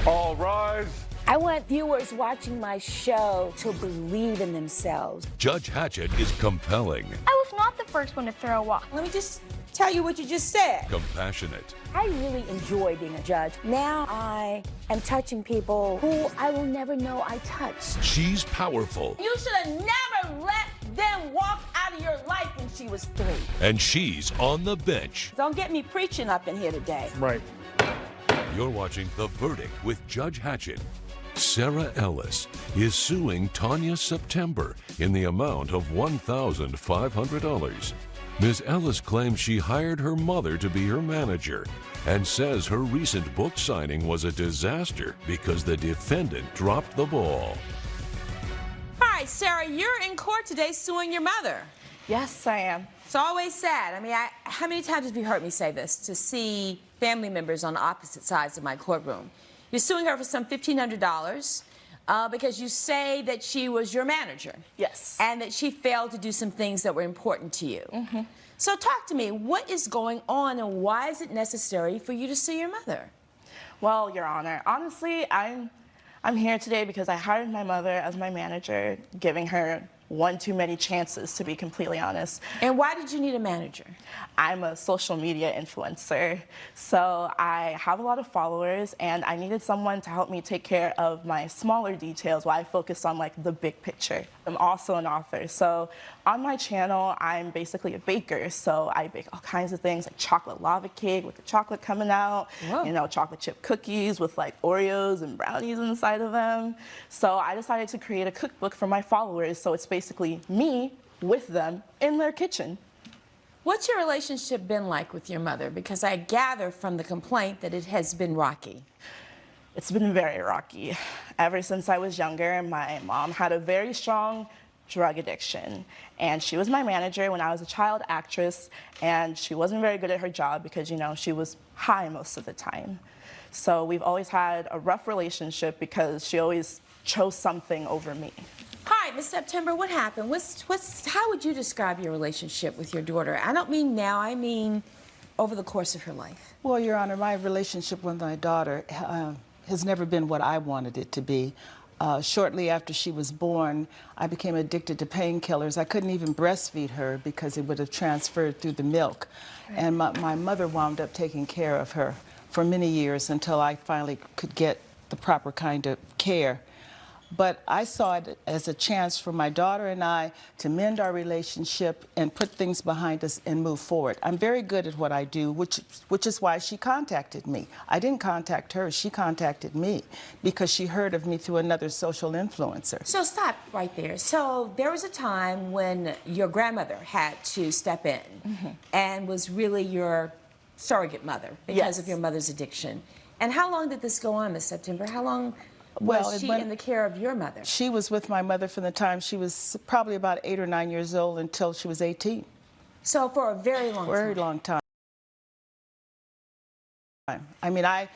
All rise. I want viewers watching my show to believe in themselves. Judge Hatchett is compelling. I was not the first one to throw a walk. Let me just tell you what you just said. Compassionate. I really enjoy being a judge. Now I am touching people who I will never know I touched. She's powerful. You should have never let them walk out of your life when she was 3. And she's on the bench. Don't get me preaching up in here today. Right. You're watching The Verdict with Judge Hatchett. Sarah Ellis is suing Tanya September in the amount of $1,500. Ms. Ellis claims she hired her mother to be her manager and says her recent book signing was a disaster because the defendant dropped the ball. All right, Sarah, you're in court today suing your mother. Yes, I am. It's always sad. I mean, how many times have you heard me say this? To see family members on opposite sides of my courtroom. You're suing her for some $1,500 because you say that she was your manager. Yes. And that she failed to do some things that were important to you. Mm-hmm. So talk to me. What is going on and why is it necessary for you to sue your mother? Well, Your Honor, honestly, I'm here today because I hired my mother as my manager, giving her one too many chances, to be completely honest. And why did you need a manager? I'm a social media influencer, so I have a lot of followers, and I needed someone to help me take care of my smaller details while I focused on like the big picture. I'm also an author, so on my channel, I'm basically a baker, so I bake all kinds of things like chocolate lava cake with the chocolate coming out, Whoa. you know, chocolate chip cookies with like Oreos and brownies inside of them. So I decided to create a cookbook for my followers, so it's basically me with them in their kitchen. What's your relationship been like with your mother? Because I gather from the complaint that it has been rocky. It's been very rocky. Ever since I was younger, my mom had a very strong drug addiction, and she was my manager when I was a child actress, and she wasn't very good at her job because, you know, she was high most of the time. So we've always had a rough relationship because she always chose something over me. Hi, Miss September, what happened? How would you describe your relationship with your daughter? I don't mean now, I mean over the course of her life. Well, Your Honor, my relationship with my daughter has never been what I wanted it to be. Shortly after she was born, I became addicted to painkillers. I couldn't even breastfeed her because it would have transferred through the milk. Right. And my mother wound up taking care of her for many years until I finally could get the proper kind of care. But I saw it as a chance for my daughter and I to mend our relationship and put things behind us and move forward. I'm very good at what I do, which is why she contacted me. I didn't contact her, she contacted me because she heard of me through another social influencer. So stop right there. So there was a time when your grandmother had to step in and was really your surrogate mother because of your mother's addiction. And how long did this go on, Miss September? How long was she in the care of your mother? She was with my mother from the time she was probably about 8 or 9 years old until she was 18. So for a very long time. Very long time. I mean, I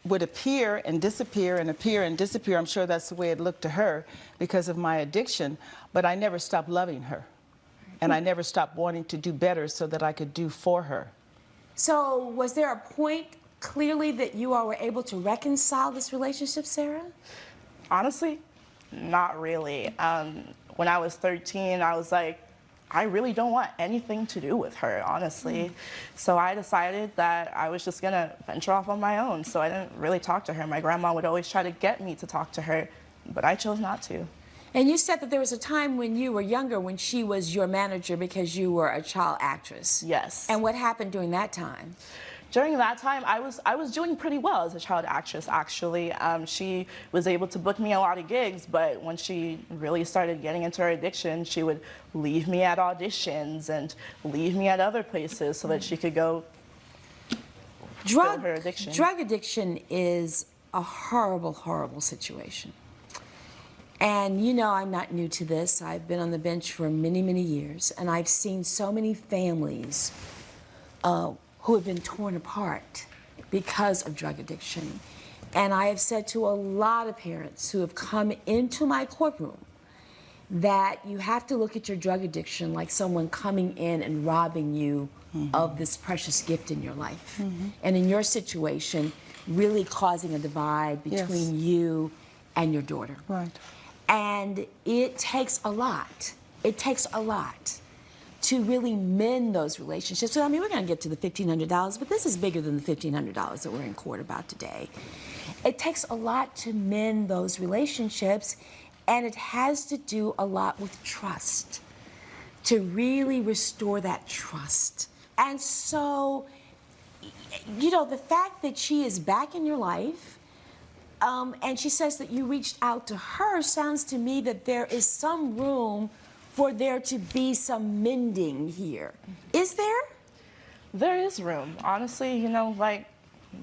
would appear and disappear and appear and disappear. I'm sure that's the way it looked to her because of my addiction, but I never stopped loving her. And I never stopped wanting to do better so that I could do for her. So was there a point clearly that you all were able to reconcile this relationship, Sarah? Honestly, not really. When I was 13, I was like, I really don't want anything to do with her, honestly. So I decided that I was just gonna venture off on my own. So I didn't really talk to her. My grandma would always try to get me to talk to her, but I chose not to. And you said that there was a time when you were younger when she was your manager because you were a child actress. Yes. And what happened during that time? During that time, I was doing pretty well as a child actress, actually. She was able to book me a lot of gigs, but when she really started getting into her addiction, she would leave me at auditions and leave me at other places so that she could go fill her addiction. Drug addiction is a horrible, horrible situation. And you know I'm not new to this. I've been on the bench for many, many years, and I've seen so many families who have been torn apart because of drug addiction. And I have said to a lot of parents who have come into my courtroom that you have to look at your drug addiction like someone coming in and robbing you of this precious gift in your life. And in your situation, really causing a divide between you and your daughter. Right. And it takes a lot. It takes a lot to really mend those relationships. So, I mean, we're going to get to the $1,500, but this is bigger than the $1,500 that we're in court about today. It takes a lot to mend those relationships, and it has to do a lot with trust, to really restore that trust. And so, you know, the fact that she is back in your life, and she says that you reached out to her, sounds to me that there is some room for there to be some mending here. Is there? There is room. Honestly, you know, like,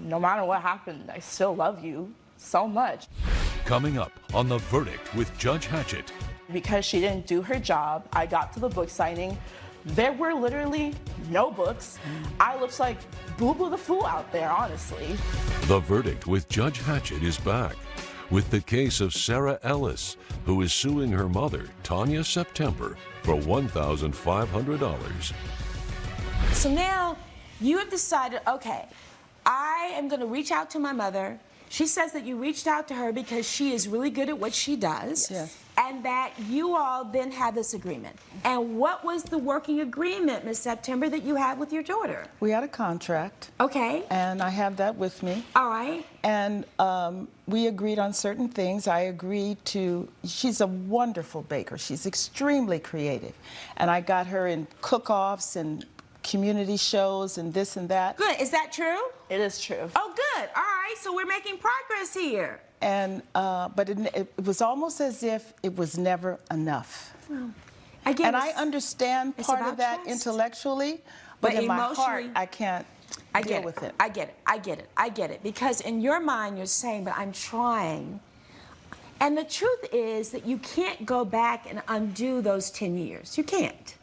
no matter what happened, I still love you so much. Coming up on The Verdict with Judge Hatchett. Because she didn't do her job, I got to the book signing. There were literally no books. I looked like Boo Boo the Fool out there, honestly. The Verdict with Judge Hatchett is back with the case of Sarah Ellis, who is suing her mother, Tanya September, for $1,500. So now you have decided, okay, I am going to reach out to my mother. She says that you reached out to her because she is really good at what she does. Yes. And that you all then had this agreement. And what was the working agreement, Ms. September, that you had with your daughter? We had a contract. Okay. And I have that with me. All right. And we agreed on certain things. I agreed to, she's a wonderful baker. She's extremely creative. And I got her in cook-offs and community shows and this and that. Good. Is that true? It is true. Oh, good. All right. So we're making progress here. And but it was almost as if it was never enough. Again, and I understand part of about that trust. intellectually, but in my heart, emotionally, I can't deal with it. I get it. I get it. I get it. Because in your mind, you're saying, but I'm trying. And the truth is that you can't go back and undo those 10 years. You can't.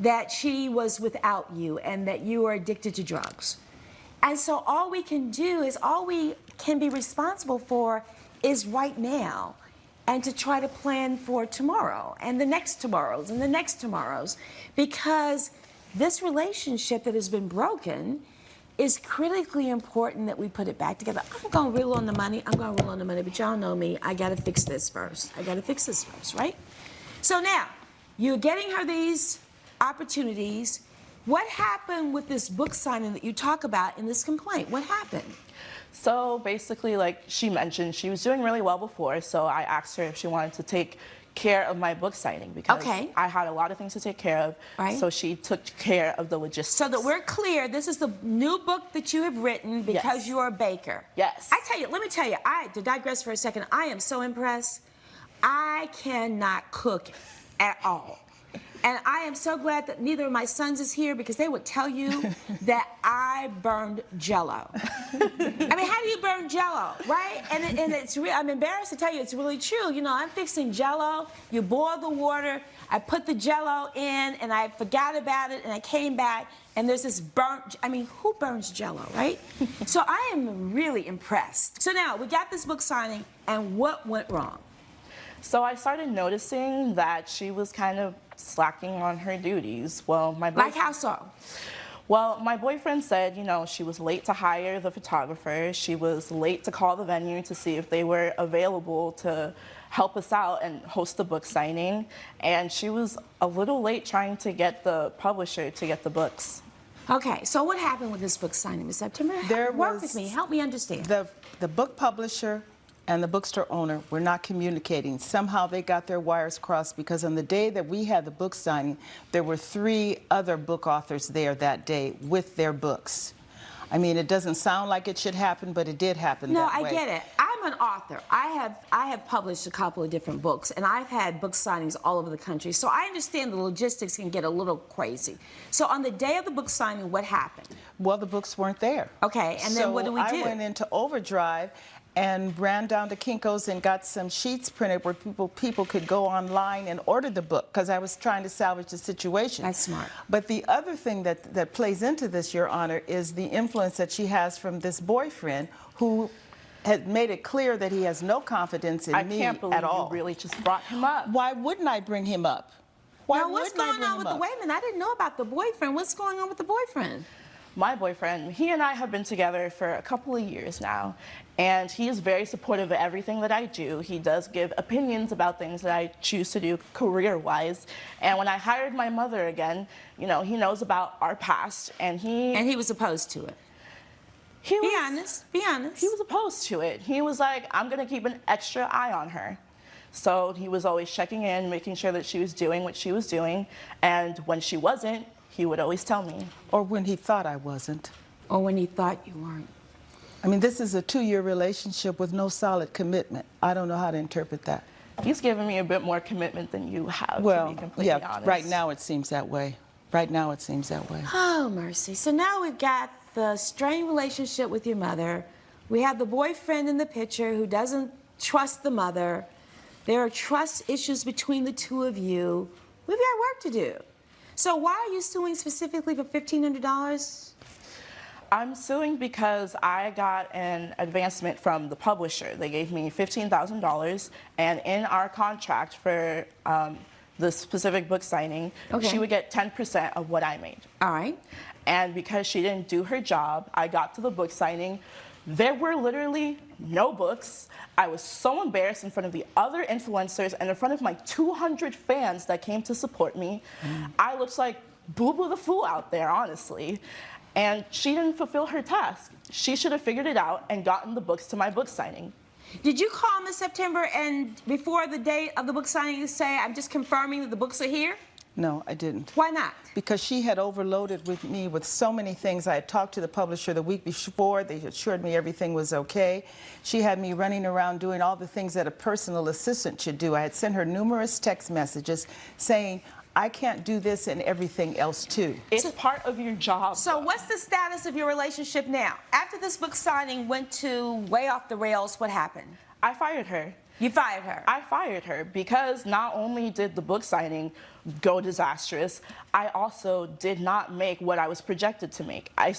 That she was without you and that you were addicted to drugs. And so all we can do is, all we can be responsible for is right now, and to try to plan for tomorrow and the next tomorrows and the next tomorrows, because this relationship that has been broken is critically important that we put it back together. I'm going to reel on the money. I'm going to reel on the money, but y'all know me. I got to fix this first. I got to fix this first, right? So now, you're getting her these opportunities. What happened with this book signing that you talk about in this complaint? What happened? So basically, like she mentioned, she was doing really well before, so I asked her if she wanted to take care of my book signing because I had a lot of things to take care of, so she took care of the logistics. So that we're clear, this is the new book that you have written because you're a baker. Yes. I tell you, let me tell you, to digress for a second, I am so impressed. I cannot cook at all. And I am so glad that neither of my sons is here, because they would tell you that I burned Jell-O. I mean, how do you burn Jell-O, right? And it's I'm embarrassed to tell you, it's really true. You know, I'm fixing Jell-O. You boil the water. I put the Jell-O in, and I forgot about it, and I came back, and there's this burnt. I mean, who burns Jell-O, right? So I am really impressed. So now we got this book signing, and what went wrong? So I started noticing that she was kind of slacking on her duties. Well, Like how so? Well, my boyfriend said, you know, she was late to hire the photographer. She was late to call the venue to see if they were available to help us out and host the book signing. And she was a little late trying to get the publisher to get the books. Okay, so what happened with this book signing, Ms. September? Work with me. Help me understand. The book publisher and the bookstore owner were not communicating. Somehow they got their wires crossed, because on the day that we had the book signing, there were 3 other book authors there that day with their books. I mean, it doesn't sound like it should happen, but it did happen that way. No, I get it. I'm an author. I have published a couple of different books, and I've had book signings all over the country, so I understand the logistics can get a little crazy. So on the day of the book signing, what happened? Well, the books weren't there. Okay, and then what do we do? I went into overdrive and ran down to Kinko's and got some sheets printed where people could go online and order the book, because I was trying to salvage the situation. That's smart. But the other thing that plays into this, Your Honor, is the influence that she has from this boyfriend who had made it clear that he has no confidence in me at all. I can't believe you really just brought him up. Why wouldn't I bring him up? Why now, what's wouldn't I going bring on him with up? the, wait a minute, I didn't know about the boyfriend. What's going on with the boyfriend? My boyfriend, he and I have been together for a couple of years now, and he is very supportive of everything that I do. He does give opinions about things that I choose to do career-wise. And when I hired my mother again, you know, he knows about our past, and he was opposed to it. Be honest. Be honest. He was opposed to it. He was like, I'm going to keep an extra eye on her. So he was always checking in, making sure that she was doing what she was doing. And when she wasn't, he would always tell me. Or when he thought I wasn't. Or when he thought you weren't. I mean, this is a 2-year relationship with no solid commitment. I don't know how to interpret that. He's given me a bit more commitment than you have, well, to be completely honest. Right now it seems that way. Right now it seems that way. Oh, mercy. So now we've got the strained relationship with your mother. We have the boyfriend in the picture who doesn't trust the mother. There are trust issues between the two of you. We've got work to do. So why are you suing specifically for $1,500? I'm suing because I got an advancement from the publisher. They gave me $15,000, and in our contract for the specific book signing, she would get 10% of what I made. All right. And because she didn't do her job, I got to the book signing. There were literally no books. I was so embarrassed in front of the other influencers and in front of my 200 fans that came to support me. I looked like Boo Boo the Fool out there, honestly. And she didn't fulfill her task. She should have figured it out and gotten the books to my book signing. Did you call Miss September and before the date of the book signing to say, I'm just confirming that the books are here? No, I didn't. Why not? Because she had overloaded with me with so many things. I had talked to the publisher the week before. They assured me everything was okay. She had me running around doing all the things that a personal assistant should do. I had sent her numerous text messages saying, I can't do this and everything else too. It's part of your job. So what's the status of your relationship now? After this book signing went to way off the rails, what happened? I fired her. You fired her? I fired her because not only did the book signing go disastrous, I also did not make what I was projected to make. I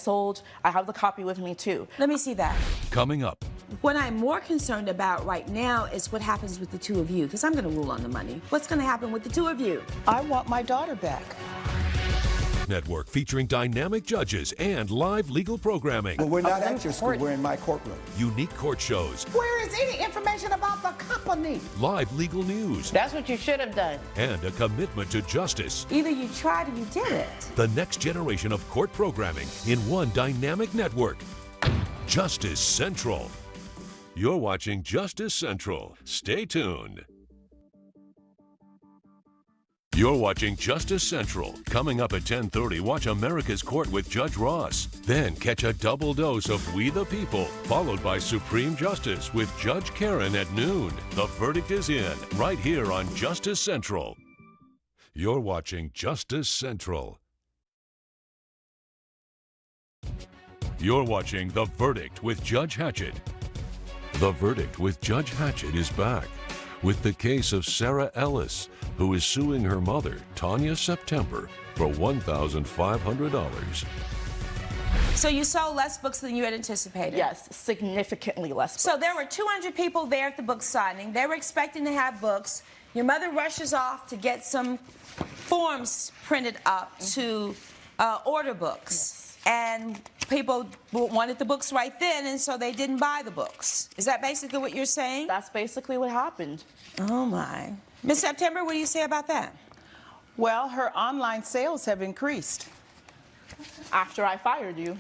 have the copy with me too. Let me see that. Coming up. What I'm more concerned about right now is what happens with the two of you, because I'm going to rule on the money. What's going to happen with the two of you? I want my daughter back. Network featuring dynamic judges and live legal programming. Well, we're not at your school, we're in my courtroom. Unique court shows. Where is any information about the company? Live legal news. That's what you should have done. And a commitment to justice. Either you tried or you did it. The next generation of court programming in one dynamic network. Justice Central. You're watching Justice Central. Stay tuned. You're watching Justice Central. Coming up at 10:30, watch America's Court with Judge Ross. Then catch a double dose of We the People, followed by Supreme Justice with Judge Karen at noon. The verdict is in, right here on Justice Central. You're watching Justice Central. You're watching The Verdict with Judge Hatchett. The Verdict with Judge Hatchett is back with the case of Sarah Ellis, who is suing her mother, Tanya September, for $1,500. So you sold less books than you had anticipated? Yes, significantly less books. So there were 200 people there at the book signing. They were expecting to have books. Your mother rushes off to get some forms printed up to order books. Yes. And people wanted the books right then, and so they didn't buy the books. Is that basically what you're saying? That's basically what happened. Oh, my. Miss September, what do you say about that? Well, her online sales have increased. After I fired you.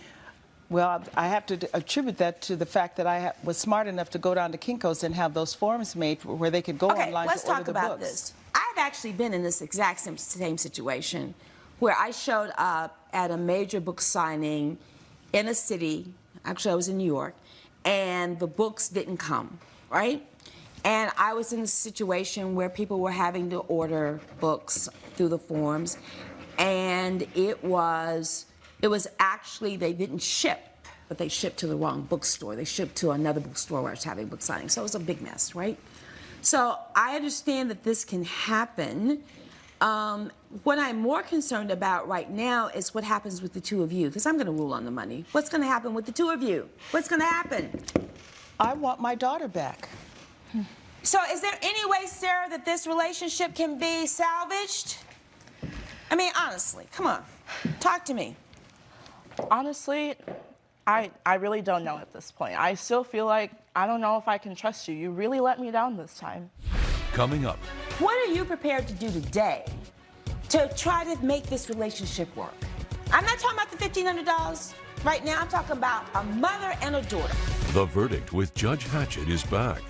Well, I have to attribute that to the fact that I was smart enough to go down to Kinko's and have those forms made where they could go online let's to order talk the about books. this. I've actually been in this exact same situation where I showed up at a major book signing in a city, actually I was in New York, and the books didn't come, right? And I was in a situation where people were having to order books through the forms, and it was actually, they didn't ship, but they shipped to the wrong bookstore. They shipped to another bookstore where I was having book signing, so it was a big mess, right? So I understand that this can happen. What I'm more concerned about right now is what happens with the two of you, because I'm going to rule on the money. What's going to happen with the two of you? What's going to happen? I want my daughter back. So is there any way, Sarah, that this relationship can be salvaged? I mean, honestly, come on. Talk to me. Honestly, I really don't know at this point. I still feel like I don't know if I can trust you. You really let me down this time. Coming up, What are you prepared to do today to try to make this relationship work? I'm not talking about the $1,500 right now. I'm talking about a mother and a daughter. The Verdict with Judge Hatchett is back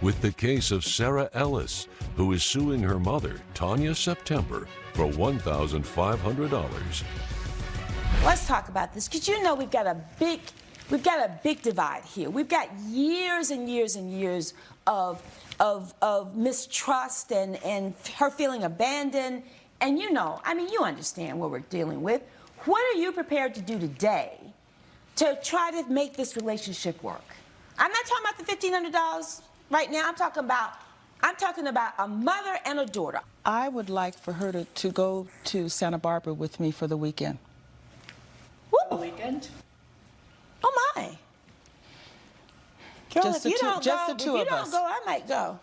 with the case of Sarah Ellis, who is suing her mother, Tanya September, for $1,500. Let's talk about this, because you know we've got a big divide here. We've got years and years and years of mistrust and her feeling abandoned. And you know, I mean, you understand what we're dealing with. What are you prepared to do today to try to make this relationship work? I'm not talking about the $1,500 right now. I'm talking about a mother and a daughter. I would like for her to go to Santa Barbara with me for the weekend. Woo. Weekend? Oh my. Girl, Just if the you two- don't just go, the two if of you us. don't go, I might go.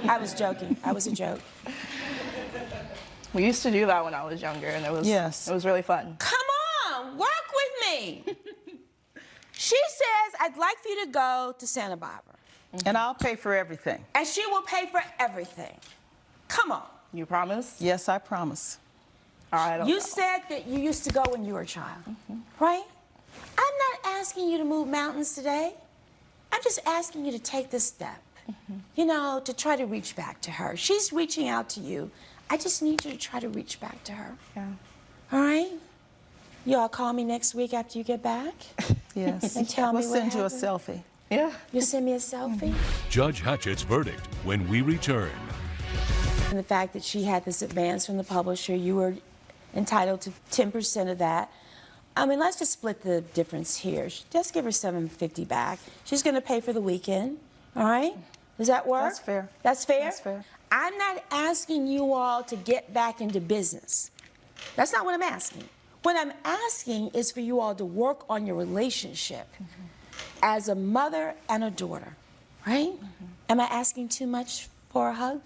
I was joking. I was a joke. We used to do that when I was younger, and it was really fun. Come on, work with me. She says, I'd like for you to go to Santa Barbara. And I'll pay for everything. And she will pay for everything. Come on. You promise? Yes, I promise. I don't You know. said that you used to go when you were a child, right? I'm not asking you to move mountains today. I'm just asking you to take this step, you know, to try to reach back to her. She's reaching out to you. I just need you to try to reach back to her. Yeah. All right? You all call me next week after you get back? Yes. And tell me we'll what send you a happened? selfie. Yeah. You'll send me a selfie? Judge Hatchett's verdict when we return. And the fact that she had this advance from the publisher, you were entitled to 10% of that. I mean, let's just split the difference here. Just give her $750 back. She's going to pay for the weekend. All right? Does that work? That's fair. That's fair? That's fair. I'm not asking you all to get back into business. That's not what I'm asking. What I'm asking is for you all to work on your relationship as a mother and a daughter, right? Am I asking too much for a hug?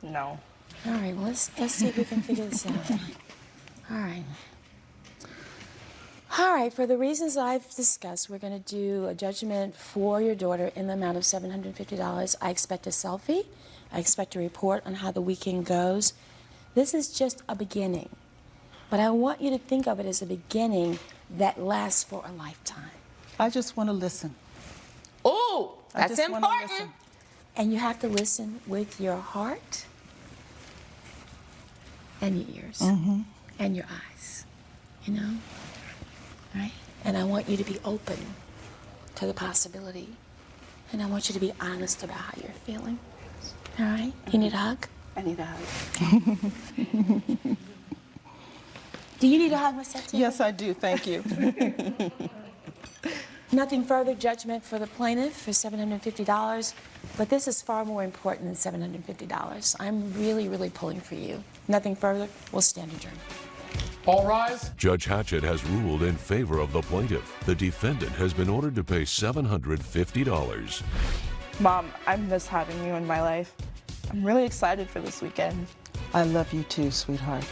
No. All right, well, let's see if we can figure this out. All right. All right, for the reasons I've discussed, we're going to do a judgment for your daughter in the amount of $750. I expect a selfie. I expect a report on how the weekend goes. This is just a beginning, but I want you to think of it as a beginning that lasts for a lifetime. I just want to listen. Oh, I that's just wanna important. listen. And you have to listen with your heart and your ears and your eyes, you know? Right? And I want you to be open to the possibility. And I want you to be honest about how you're feeling. All right? You need a hug? I need a hug. Do you need a hug, Miss September? Yes, I do. Thank you. Nothing further, judgment for the plaintiff for $750. But this is far more important than $750. I'm really, really pulling for you. Nothing further, we'll stand adjourned. All rise. Judge Hatchett has ruled in favor of the plaintiff. The defendant has been ordered to pay $750. Mom, I miss having you in my life. I'm really excited for this weekend. I love you too, sweetheart.